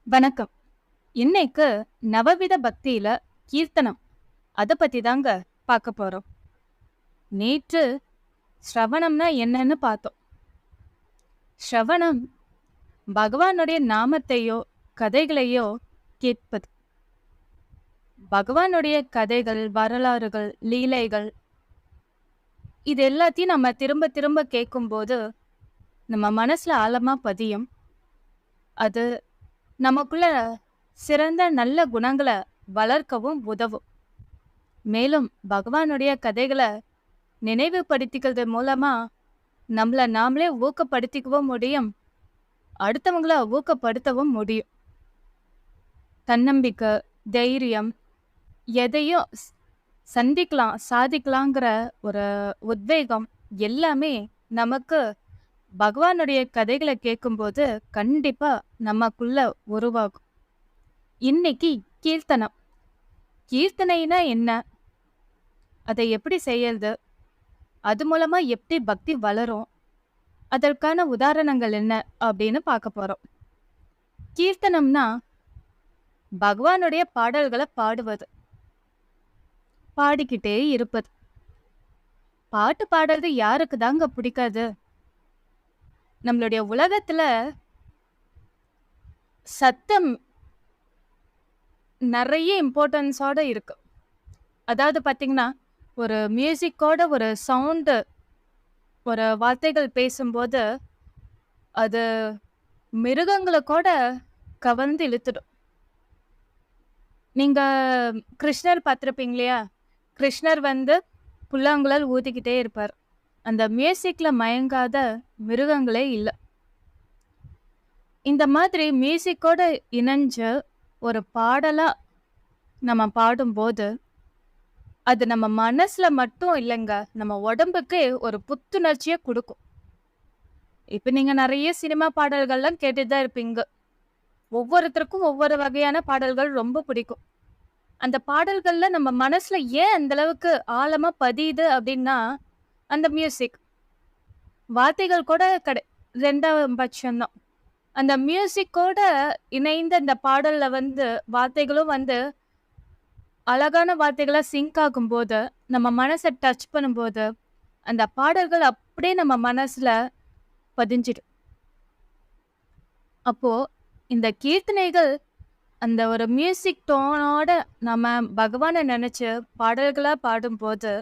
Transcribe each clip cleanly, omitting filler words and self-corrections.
வணக்கம். இன்னைக்கு நவவித பக்தியில கீர்த்தனம் அத பத்தி தாங்க பார்க்க போறோம். நேற்று ஸ்ரவணம்னா என்னன்னு பார்த்தோம். ஸ்ரவணம் பகவானுடைய நாமத்தையோ, கதைகளையோ கேட்பது. பகவானுடைய கதைகள், வரலாறுகள், லீலைகள் இது எல்லாத்தையும் நம்ம திரும்ப திரும்ப கேட்கும்போது, நம்ம மனசுல ஆழமா பதியும். அது நமக்குள்ள சிறந்த நல்ல குணங்கள வளர்க்கவும் உதவும். மேலும் பகவானுடைய கதைகள நினைவுபடுத்திக்கிறது மூலமா நம்மள நாமளே ஊக்கப்படுத்திக்கவும் முடியும். அடுத்தவங்கள ஊக்கப்படுத்தவும் முடியும். தன்னம்பிக்கை, தைரியம் எதையும் சந்திக்கலாம், சாதிக்கலாங்கிற ஒரு உத்வேகம் எல்லாமே நமக்கு பகவானுடைய கதைகளை கேட்கும்போது கண்டிப்பா நமக்குள்ள உருவாகும். இன்னைக்கு கீர்த்தனம். கீர்த்தனைனா என்ன? அதை எப்படி செய்யறது? அது மூலமா எப்படி பக்தி வளரும்? அதற்கான உதாரணங்கள் என்ன அப்படின்னு பார்க்க போறோம். கீர்த்தனம்னா பகவானுடைய பாடல்களை பாடுவது, பாடிக்கிட்டே இருப்பது. பாட்டு பாடுறது யாருக்கு தாங்க பிடிக்காது? நம்மளுடைய உலகத்துல சத்தம் நிறைய இம்பார்ட்டன்ஸோட இருக்கு. அதாவது பாத்தீங்கன்னா, ஒரு மியூசிக்கோட ஒரு சவுண்டு, ஒரு வார்த்தைகள் பேசும்போது அது மிருகங்களை கூட கவர்ந்து இழுத்துடும். நீங்க கிருஷ்ணர் பார்த்திருப்பீங்க இல்லையா? கிருஷ்ணர் புல்லாங்குழல் ஊதிக்கிட்டே இருப்பார். அந்த மியூசிக்ல மயங்காத மிருகங்களே இல்ல. இந்த மாதிரி மியூசிக்கோட இணைஞ்சு ஒரு பாடலா நம்ம பாடும்போது, அது நம்ம மனசுல மட்டும் இல்லைங்க, நம்ம உடம்புக்கு ஒரு புத்துணர்ச்சியை கொடுக்கும். இப்ப நீங்க நிறைய சினிமா பாடல்கள்லாம் கேட்டுட்டு தான் இருப்பீங்க. ஒவ்வொருத்தருக்கும் ஒவ்வொரு வகையான பாடல்கள் ரொம்ப பிடிக்கும். அந்த பாடல்கள்ல நம்ம மனசுல ஏன் அந்த அளவுக்கு ஆழமா பதியுது அப்படின்னா, அந்த மியூசிக். வார்த்தைகள் கூட ரெண்டாம் பட்சம் தான். அந்த மியூசிக்கோட இணைந்த அந்த பாடல்ல வார்த்தைகளும் அழகான வார்த்தைகளா சிங்க் ஆகும்போது, நம்ம மனசை டச் பண்ணும்போது, அந்த பாடல்கள் அப்படியே நம்ம மனசுல பதிஞ்சிடும். அப்போ இந்த கீர்த்தனைகள் அந்த ஒரு மியூசிக் டோனோட நம்ம பகவானை நினைச்சு பாடல்களா பாடும்போது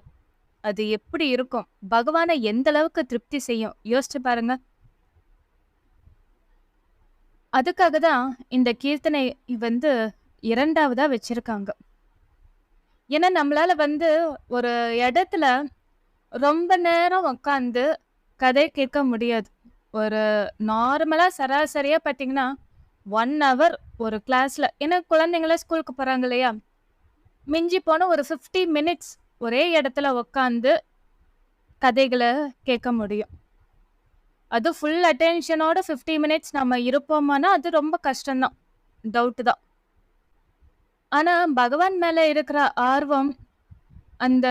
அது எப்படி இருக்கும்? பகவானை எந்த அளவுக்கு திருப்தி செய்யும்? யோசிச்சு பாருங்க. அதுக்காக தான் இந்த கீர்த்தனை இரண்டாவதா வச்சிருக்காங்க. ஏன்னா நம்மளால ஒரு இடத்துல ரொம்ப நேரம் உட்காந்து கதை கேட்க முடியாது. ஒரு நார்மலா சராசரியா பார்த்தீங்கன்னா 1 hour ஒரு கிளாஸ்ல, ஏன்னா குழந்தைங்கள ஸ்கூலுக்கு போறாங்க இல்லையா? மிஞ்சி போன ஒரு 50 மினிட்ஸ் ஒரே இடத்துல உட்காந்து கதைகளை கேட்க முடியும். அது ஃபுல் அட்டென்ஷனோட 50 மினிட்ஸ் நம்ம இருப்போமானா அது ரொம்ப கஷ்டம்தான், டவுட் தான். ஆனா பகவான் மேல இருக்கிற ஆர்வம், அந்த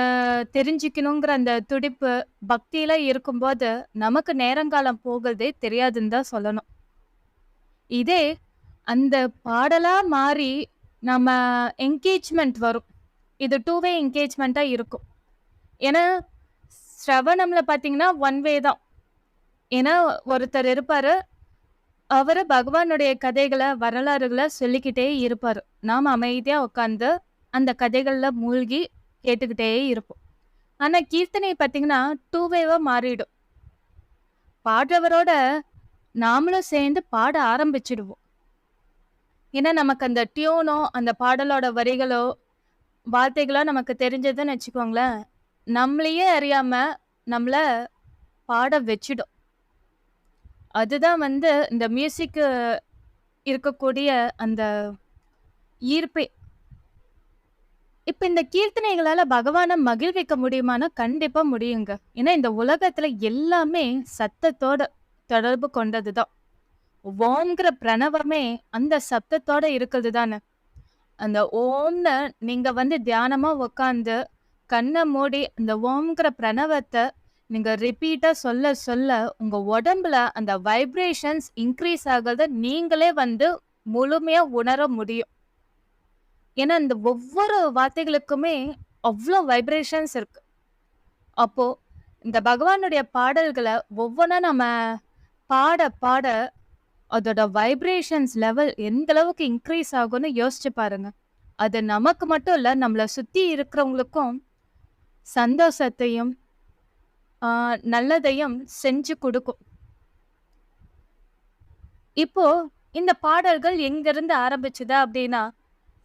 தெரிஞ்சுக்கணுங்கிற அந்த துடிப்பு, பக்தியில இருக்கும்போது நமக்கு நேரங்காலம் போகிறதே தெரியாதுன்னு தான் சொல்லணும். இதே அந்த பாடலா மாறி நம்ம என்கேஜ்மெண்ட் வரும். இது 2 வே என்கேஜ்மெண்ட்டா இருக்கும். ஏன்னா ஸ்ரவணம்ல பார்த்தீங்கன்னா 1 வே தான். ஏன்னா ஒருத்தர் இருப்பாரு, அவரு பகவானுடைய கதைகளை, வரலாறுகளை சொல்லிக்கிட்டே இருப்பாரு. நாம அமைதியா உட்காந்து அந்த கதைகள்ல மூழ்கி கேட்டுக்கிட்டே இருப்போம். ஆனா கீர்த்தனை பார்த்தீங்கன்னா 2 வேவா மாறிடும். பாடுறவரோட நாமளும் சேர்ந்து பாட ஆரம்பிச்சிடுவோம். ஏன்னா நமக்கு அந்த டியூனோ, அந்த பாடலோட வரிகளோ, வார்த்தைகளோ நமக்கு தெரிஞ்சதுன்னு வச்சுக்கோங்களேன், நம்மளையே அறியாம நம்மள பாட வச்சிடும். அதுதான் இந்த மியூசிக்கு இருக்கக்கூடிய அந்த ஈர்ப்பே. இப்ப இந்த கீர்த்தனைகளால பகவான மகிழ்விக்க முடியுமானா கண்டிப்பா முடியுங்க. ஏன்னா இந்த உலகத்துல எல்லாமே சத்தத்தோட தொடர்பு கொண்டதுதான். ஓம்ங்கிற பிரணவமே அந்த சப்தத்தோட இருக்கிறது தானே. அந்த ஓம்னு நீங்க தியானமா உட்காந்து கண்ணை மூடி அந்த ஓம்ங்கிற பிரணவத்தை நீங்க ரிப்பீட்டா சொல்ல சொல்ல உங்க உடம்புல அந்த வைப்ரேஷன்ஸ் இன்க்ரீஸ் ஆகிறத நீங்களே முழுமையா உணர முடியும். ஏன்னா, இந்த ஒவ்வொரு வார்த்தைகளுக்குமே அவ்ளோ வைப்ரேஷன்ஸ் இருக்கு. அப்போ இந்த பகவானுடைய பாடல்கள ஒவ்வொன்னா நம்ம பாட, பாட அதோட வைப்ரேஷன்ஸ் லெவல் எந்த அளவுக்கு இன்க்ரீஸ் ஆகும்னு யோசிச்சு பாருங்க. அது நமக்கு மட்டும் இல்ல, நம்மள சுத்தி இருக்கிறவங்களுக்கும் சந்தோஷத்தையும், ஆ நல்லதையும் செஞ்சு குடுக்கும். இப்போ இந்த பாடல்கள் எங்கிருந்து ஆரம்பிச்சது அப்டின்னா,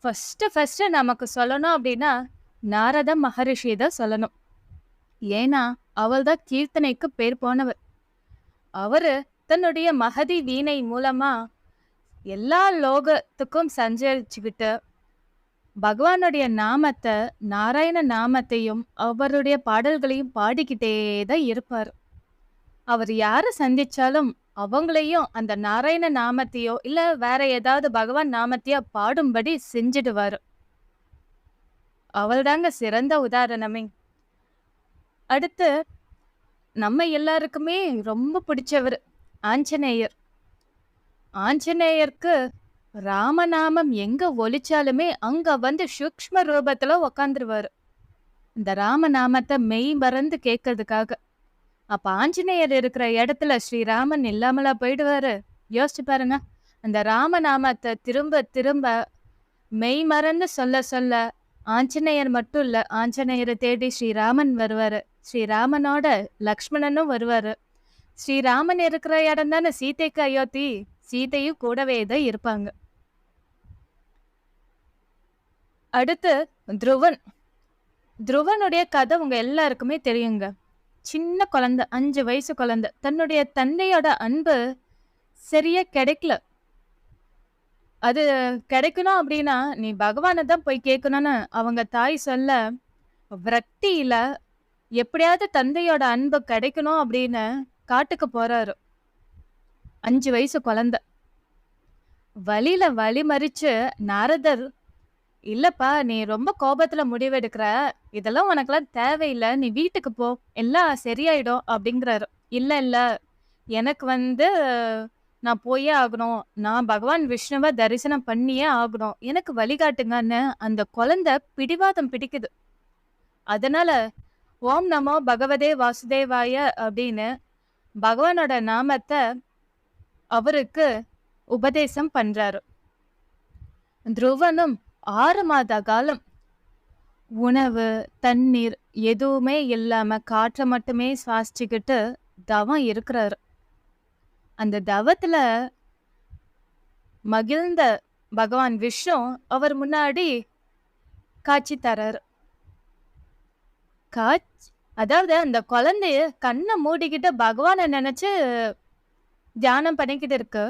ஃபர்ஸ்ட்டு நமக்கு சொல்லணும் அப்டின்னா, நாரத மகரிஷிய தான் சொல்லணும். ஏன்னா, அவர் தான் கீர்த்தனைக்கு பேர் போனவர். அவரு தன்னுடைய மகதி வீணை மூலமா எல்லா லோகத்துக்கும் சஞ்சரிச்சுக்கிட்டு, பகவானுடைய நாமத்த, நாராயண நாமத்தையும், அவருடைய பாடல்களையும் பாடிக்கிட்டே தான் இருப்பாரு. அவர் யார சந்திச்சாலும், அவங்களையும் அந்த நாராயண நாமத்தையோ, இல்ல வேற ஏதாவது பகவான் நாமத்தையோ பாடும்படி செஞ்சுடுவாரு. அவர்தாங்க சிறந்த உதாரணமே. அடுத்து நம்ம எல்லாருக்குமே ரொம்ப பிடிச்சவரு ஆஞ்சநேயர். ஆஞ்சநேயருக்கு ராமநாமம் எங்க ஒலிச்சாலுமே அங்க வந்து சூக்ஷ்ம ரூபத்துல உக்காந்துருவாரு. இந்த ராமநாமத்தை மெய் மறந்து கேட்கறதுக்காக. அப்ப ஆஞ்சநேயர் இருக்கிற இடத்துல ஸ்ரீராமன் இல்லாமலா போயிடுவாரு? யோசிச்சு பாருங்க. அந்த ராமநாமத்தை திரும்ப திரும்ப மெய் மறந்து சொல்ல சொல்ல ஆஞ்சநேயர் மட்டும் இல்ல, ஆஞ்சநேயரை தேடி ஸ்ரீராமன் வருவாரு. ஸ்ரீராமனோட லக்ஷ்மணனும் வருவாரு. ஸ்ரீராமன் இருக்கிற இடம் தானே சீதைக்கு அயோத்தி. சீதையும் கூடவே தான் இருப்பாங்க. அடுத்து துருவன். துருவனுடைய கதை உங்க எல்லாருக்குமே தெரியுங்க. சின்ன குழந்தை, 5 வயசு குழந்தை. தன்னுடைய தந்தையோட அன்பு சரியா கிடைக்கல. அது கிடைக்கணும் அப்படின்னா, நீ பகவான தான் போய் கேட்கணும்னு அவங்க தாய் சொல்ல, விரக்தியில எப்படியாவது தந்தையோட அன்பு கிடைக்கணும் அப்படின்னு காட்டுக்கு போறாரு. 5 வயசு குழந்தை. வழியில வழிமறிச்சு நாரதர், இல்லப்பா நீ ரொம்ப கோபத்துல முடிவெடுக்கிற, இதெல்லாம் உனக்கெல்லாம் தேவையில்ல, நீ வீட்டுக்கு போ, எல்லாம் சரியாயிடும் அப்படிங்கிறாரு. இல்ல இல்ல, எனக்கு நான் போயே ஆகணும், நான் பகவான் விஷ்ணுவை தரிசனம் பண்ணியே ஆகணும், எனக்கு வழிகாட்டுங்கன்னு அந்த குழந்தை பிடிவாதம் பிடிக்குது. அதனால ஓம் நமோ பகவதே வாசுதேவாய அப்படின்னு பகவானோட நாமத்தை அவருக்கு உபதேசம் பண்றாரு. துருவனும் 6 மாத காலம் உணவு, தண்ணீர் எதுவுமே இல்லாம காற்றை மட்டுமே சுவாசிச்சுக்கிட்டு தவம் இருக்கிறாரு. அந்த தவத்துல மகிழ்ந்த பகவான் விஷ்ணு அவர் முன்னாடி காட்சி தராரு. அதாவது அந்த குழந்தைய கண்ணை மூடிக்கிட்டு பகவானை நினைச்சு தியானம் பண்ணிக்கிட்டு இருக்கு.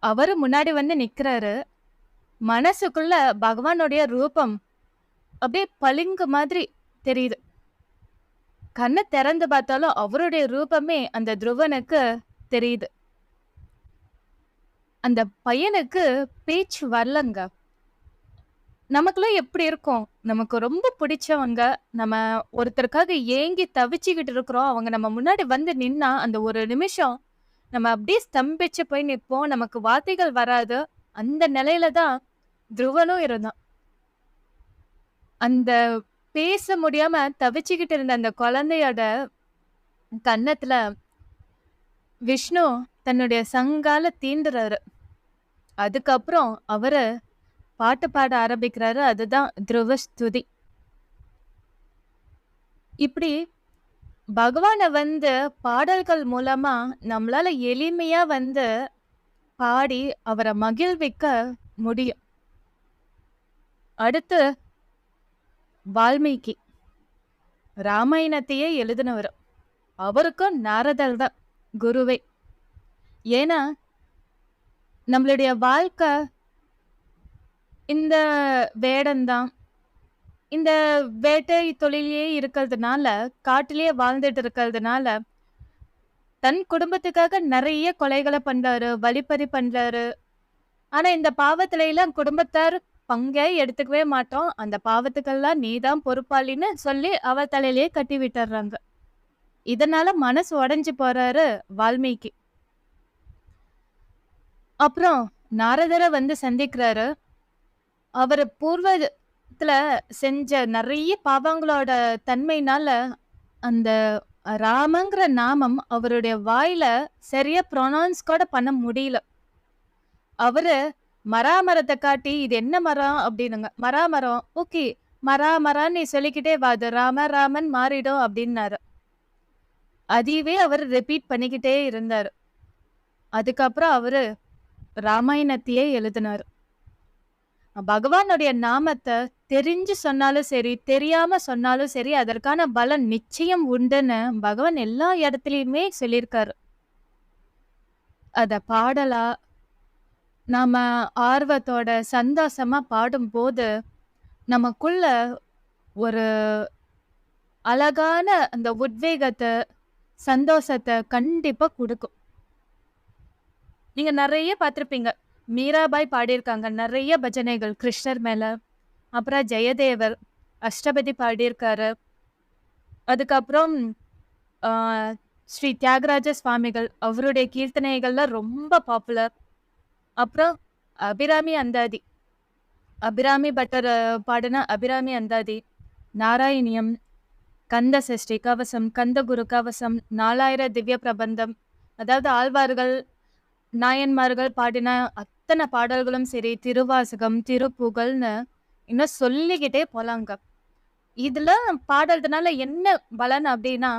அவரு முன்னாடி வந்து நிக்கிறாரு. மனசுக்குள்ள பகவானுடைய ரூபம் அப்படியே பளிங்கு மாதிரி தெரியுது. கண்ணை திறந்து பார்த்தாலும் அவருடைய ரூபமே அந்த துருவனுக்கு தெரியுது. அந்த பையனுக்கு பேச்சு வரலங்க. நமக்குலாம் எப்படி இருக்கும்? நமக்கு ரொம்ப பிடிச்சவங்க, நம்ம ஒருத்தருக்காக ஏங்கி தவிச்சுக்கிட்டு இருக்கிறோம். அவங்க நம்ம முன்னாடி வந்து நின்னா, அந்த ஒரு நிமிஷம் நம்ம அப்படியே ஸ்தம்பிச்சு போய் நிற்போம். நமக்கு வார்த்தைகள் வராது. அந்த நிலையில தான் துருவனும் இருந்தான். அந்த பேச முடியாம தவிச்சுக்கிட்டு இருந்த அந்த குழந்தையோட கன்னத்துல விஷ்ணு தன்னுடைய சங்கால தீண்டுறாரு. அதுக்கப்புறம் அவரு பாட்டு பாட ஆரம்பிக்கிறாரு. அதுதான் துருவ ஸ்துதி. இப்படி பகவானை பாடல்கள் மூலமா நம்மளால எளிமையா பாடி அவரை மகிழ்விக்க முடியும். அடுத்து வால்மீகி ராமாயணத்தையே எழுதினவர். அவருக்கும் நாரதர் தான் குருவே. ஏன்னா நம்மளுடைய வாழ்க்கை இந்த வேடம்தான். இந்த வேட்டை தொழிலே இருக்கிறதுனால, காட்டிலேயே வாழ்ந்துட்டு இருக்கிறதுனால, தன் குடும்பத்துக்காக நிறைய கொலைகளை பண்றாரு, வழிப்பறி பண்றாரு. ஆனா இந்த பாவத்துல எல்லாம் குடும்பத்தார் பங்கே எடுத்துக்கவே மாட்டோம், அந்த பாவத்துக்கெல்லாம் நீதான் பொறுப்பாளின்னு சொல்லி அவ தலையிலேயே கட்டி விட்டுறாங்க. இதனால மனசு உடைஞ்சு போறாரு வால்மீகி. அப்புறம் நாரதர வந்து சந்திக்கிறாரு. அவரு பூர்வத்துல செஞ்ச நெறைய பாவங்களோட தன்மையினால, அந்த ராமங்கிற நாமம் அவருடைய வாயில சரியா ப்ரொனவுன்ஸ் கூட பண்ண முடியல. அவரு மராமரத்த காட்டி, "இது என்ன மரம்?" அப்படின்னுங்க. "மராமரம்." "ஓகே. மராமரான்னு நீ சொல்லிக்கிட்டே வா. அது ராம ராமன் மாறிடும்." அப்படின்னாரு. அதையவே அவரு ரிப்பீட் பண்ணிக்கிட்டே இருந்தாரு. அதுக்கப்புறம் அவரு ராமாயணத்தையே எழுதினாரு. பகவானுடைய நாமத்த தெரிஞ்சு சொன்னாலும் சரி, தெரியாம சொன்னாலும் சரி, அதற்கான பலன் நிச்சயம் உண்டுன்னு பகவான் எல்லா இடத்துலயுமே சொல்லியிருக்காரு. அத பாடலா, நாம ஆர்வத்தோட சந்தோஷமா பாடும்போது, நமக்குள்ள ஒரு அழகான அந்த உத்வேகத்த, சந்தோஷத்த கண்டிப்பா குடுக்கும். நீங்க நெறைய பார்த்திருப்பீங்க. மீராபாய் பாடியிருக்காங்க. நெறைய பஜனைகள் கிருஷ்ணர் மேல. அப்புறம் ஜெயதேவர், அஷ்டபதி பாடியிருக்காரு. அதுக்கப்புறம் ஆ ஸ்ரீ தியாகராஜ சுவாமிகள், அவருடைய கீர்த்தனைகள்லாம் ரொம்ப பாப்புலர். அப்புறம் அபிராமி அந்தாதி. அபிராமி பட்டர் பாடுன அபிராமி அந்தாதி, நாராயணியம், கந்த சஷ்டி கவசம், கந்த குரு கவசம், 4000 திவ்ய பிரபந்தம். அதாவது ஆழ்வார்கள், நாயன்மார்கள் பாடின அத்தன பாடல்களும் சரி, திருவாசகம், திருப்புகழ்ன்னு இன்னும் சொல்லிக்கிட்டே போலாங்க. இதுல பாடுறதுனால என்ன பலன் அப்டின்னா,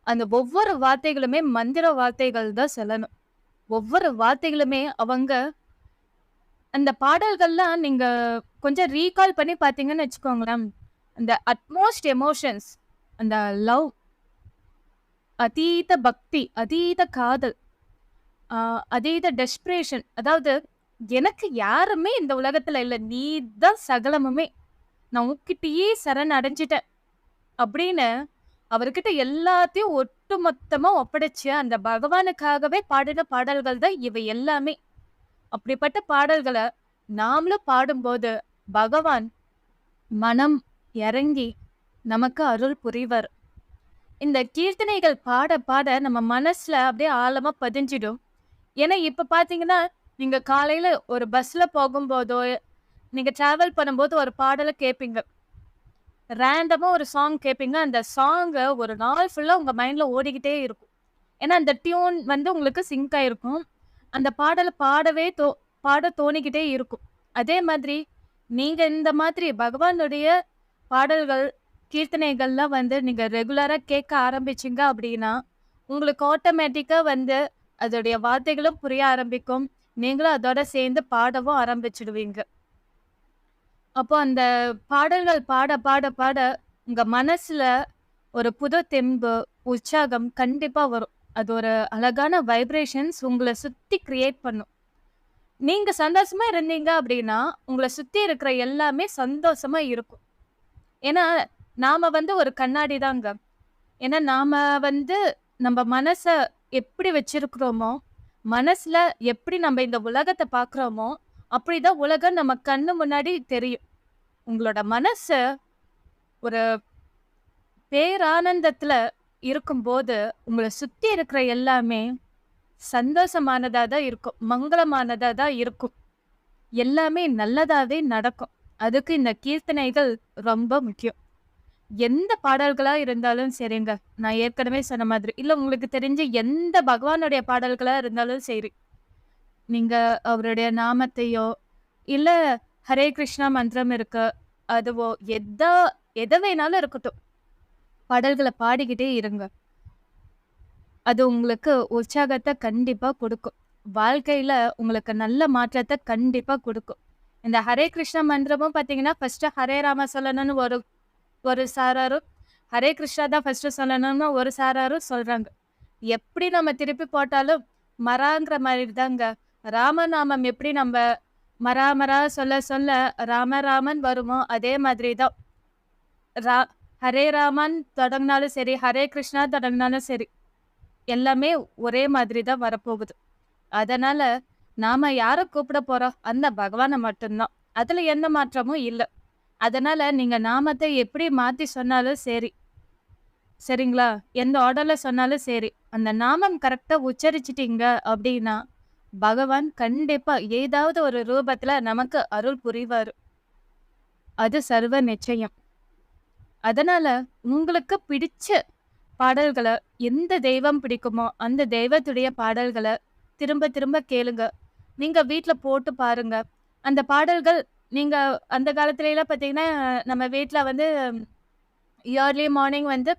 அந்த ஒவ்வொரு வார்த்தைகளுமே மந்திர வார்த்தைகள் தான் சொல்லணும். ஒவ்வொரு வார்த்தைகளுமே அவங்க அந்த பாடல்கள்லாம் நீங்க கொஞ்சம் ரீகால் பண்ணி பார்த்தீங்கன்னு வச்சுக்கோங்களேன். அந்த அட்மோஸ்ட் எமோஷன்ஸ், அந்த லவ், அதீத பக்தி, அதீத காதல், ஆ அதீத டெஸ்பரேஷன். அதாவது எனக்கு யாருமே இந்த உலகத்துல இல்ல. நீ தான் சகலமுமே. நான் உன்கிட்டயே சரண் அடைஞ்சுட்டேன். அப்படின்னு அவர்கிட்ட எல்லாத்தையும் ஒட்டுமொத்தமா ஒப்படைச்சு, அந்த பகவானுக்காகவே பாடின பாடல்கள் தான் இவை எல்லாமே. அப்படிப்பட்ட பாடல்கள நாமளும் பாடும்போது, பகவான் மனம் இறங்கி நமக்கு அருள் புரிவார். இந்த கீர்த்தனைகள் பாட பாட நம்ம மனசுல அப்படியே ஆழமா பதிஞ்சிடும். ஏன்னா இப்ப பார்த்தீங்கன்னா, நீங்க காலையில ஒரு பஸ்ல போகும்போதோ, நீங்க டிராவல் பண்ணும்போது ஒரு பாடல கேட்பீங்க. ரேண்டமா ஒரு சாங் கேட்பீங்க. அந்த சாங்க ஒரு நாள் ஃபுல்லா உங்க மைண்ட்ல ஓடிக்கிட்டே இருக்கும். ஏன்னா, அந்த டியூன் வந்து உங்களுக்கு சிங்க் ஆயிருக்கும். அந்த பாடல பாட தோணிக்கிட்டே இருக்கும். அதே மாதிரி, நீங்க இந்த மாதிரி பகவானுடைய பாடல்கள், கீர்த்தனைகள்லாம் வந்து நீங்க ரெகுலரா கேட்க ஆரம்பிச்சீங்க அப்படின்னா, உங்களுக்கு ஆட்டோமேட்டிக்கா வந்து அதோடைய வார்த்தைகளும் புரிய ஆரம்பிக்கும். நீங்களும் அதோட சேர்ந்து பாடவும் ஆரம்பிச்சுடுவீங்க. அப்போ அந்த பாடல்கள் பாட பாட பாட உங்க மனசுல ஒரு புது தெம்பு, உற்சாகம் கண்டிப்பா வரும். அது ஒரு அழகான வைப்ரேஷன்ஸ் உங்கள சுத்தி கிரியேட் பண்ணும். நீங்க சந்தோஷமா இருந்தீங்க அப்படின்னா, உங்கள சுத்தி இருக்கிற எல்லாமே சந்தோஷமா இருக்கும். ஏன்னா, நாம வந்து ஒரு கண்ணாடி தாங்க. ஏன்னா, நாம வந்து நம்ம மனச எப்படி வச்சிருக்கிறோமோ, மனசுல எப்படி நம்ம இந்த உலகத்த பார்க்குறோமோ, அப்படிதான் உலகம் நம்ம கண்ணு முன்னாடி தெரியும். உங்களோட மனச ஒரு பேரானந்தத்துல இருக்கும்போது, உங்கள சுத்தி இருக்கிற எல்லாமே சந்தோஷமானதா தான் இருக்கும். மங்களமானதா தான் இருக்கும். எல்லாமே நல்லதாவே நடக்கும். அதுக்கு இந்த கீர்த்தனைகள் ரொம்ப முக்கியம். எந்த பாடல்களா இருந்தாலும் சரிங்க. நான் ஏற்கனவே சொன்ன மாதிரி. இல்ல உங்களுக்கு தெரிஞ்ச எந்த பகவானுடைய பாடல்களா இருந்தாலும் சரி. நீங்க அவருடைய நாமத்தையோ, இல்ல ஹரே கிருஷ்ணா மந்திரம் இருக்கு. அதுவோ எத வேணாலும் இருக்கட்டும். பாடல்கள பாடிக்கிட்டே இருங்க. அது உங்களுக்கு உற்சாகத்த கண்டிப்பா குடுக்கும். வாழ்க்கையில உங்களுக்கு நல்ல மாற்றத்த கண்டிப்பா குடுக்கும். இந்த ஹரே கிருஷ்ணா மந்திரமும் பார்த்தீங்கன்னா, ஃபர்ஸ்ட்டு ஹரே ராம சொல்லணும்னு ஒரு ஒரு சாராரும், ஹரே கிருஷ்ணா தான் ஃபர்ஸ்ட்டு சொல்லணும்னு ஒரு சாராரும் சொல்றாங்க. எப்படி நம்ம திருப்பி போட்டாலும் மராங்கிற மாதிரி தாங்க. ராமநாமம் எப்படி நம்ப மரா மரா சொல்ல சொல்ல ராம ராமன் வருமோ, அதே மாதிரி தான். ரா ஹரே ராமன் தொடங்குனாலும் சரி, ஹரே கிருஷ்ணா தொடங்குனாலும் சரி. எல்லாமே ஒரே மாதிரி தான் வரப்போகுது. அதனால நாம யார கூப்பிட போறோம்? அந்த பகவான மட்டும்தான். அதுல எந்த மாற்றமும் இல்ல. அதனால நீங்க நாமத்த எப்படி மாத்தி சொன்னாலும் சரி. சரிங்களா? எந்த ஆர்டர்ல சொன்னாலும் சரி. அந்த நாமம் கரெக்ட்டா உச்சரிச்சுட்டீங்க அப்டின்னா, பகவான் கண்டிப்பா ஏதாவது ஒரு ரூபத்துல நமக்கு அருள் புரிவாரு. அது சர்வ நிச்சயம். அதனால உங்களுக்கு பிடிச்ச பாடல்கள எந்த தெய்வம் பிடிக்குமோ, அந்த தெய்வத்துடைய பாடல்கள திரும்ப திரும்ப கேளுங்க. நீங்க வீட்ல போட்டு பாருங்க. அந்த பாடல்கள் நீங்க அந்த காலத்துலலாம் பார்த்தீங்கன்னா, நம்ம வீட்ல வந்து இயர்லி மார்னிங் வந்து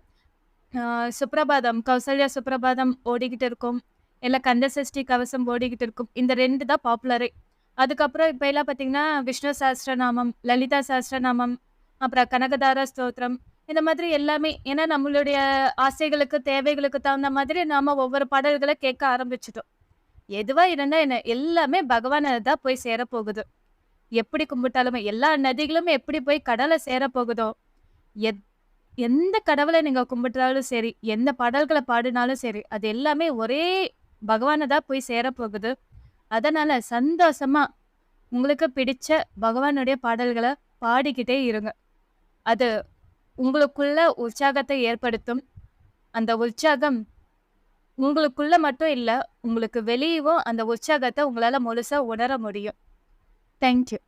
அ சுப்ரபாதம், கௌசல்யா சுப்ரபாதம் ஓடிக்கிட்டு இருக்கும். இல்ல கந்தசஷ்டி கவசம் ஓடிக்கிட்டு இருக்கும். இந்த 2 தான் பாப்புலரே. அதுக்கப்புறம் இப்ப எல்லாம் பார்த்தீங்கன்னா, விஷ்ணு சஹஸ்ரநாமம், லலிதா சஹஸ்ரநாமம், அப்புறம் கனகதாரா ஸ்தோத்திரம். இந்த மாதிரி எல்லாமே. ஏன்னா நம்மளுடைய ஆசைகளுக்கு, தேவைகளுக்கு தகுந்த மாதிரி நாம ஒவ்வொரு பாடல்கள கேட்க ஆரம்பிச்சுட்டோம். எதுவா இருந்தா என்ன, எல்லாமே பகவான தான் போய் சேரப்போகுது. எப்படி கும்பிட்டாலுமே, எல்லா நதிகளும் எப்படி போய் கடல சேரப்போகுதோ, எத் எந்த கடவுள நீங்க கும்பிட்டாலும் சரி, எந்த பாடல்கள பாடினாலும் சரி, அது எல்லாமே ஒரே பகவான தான் போய் சேரப்போகுது. அதனால சந்தோஷமா உங்களுக்கு பிடிச்ச பகவானுடைய பாடல்கள பாடிக்கிட்டே இருங்க. அது உங்களுக்குள்ள உற்சாகத்தை ஏற்படுத்தும். அந்த உற்சாகம் உங்களுக்குள்ள மட்டும் இல்ல, உங்களுக்கு வெளியவும் அந்த உற்சாகத்த உங்களால முழுசா உணர முடியும். Thank you.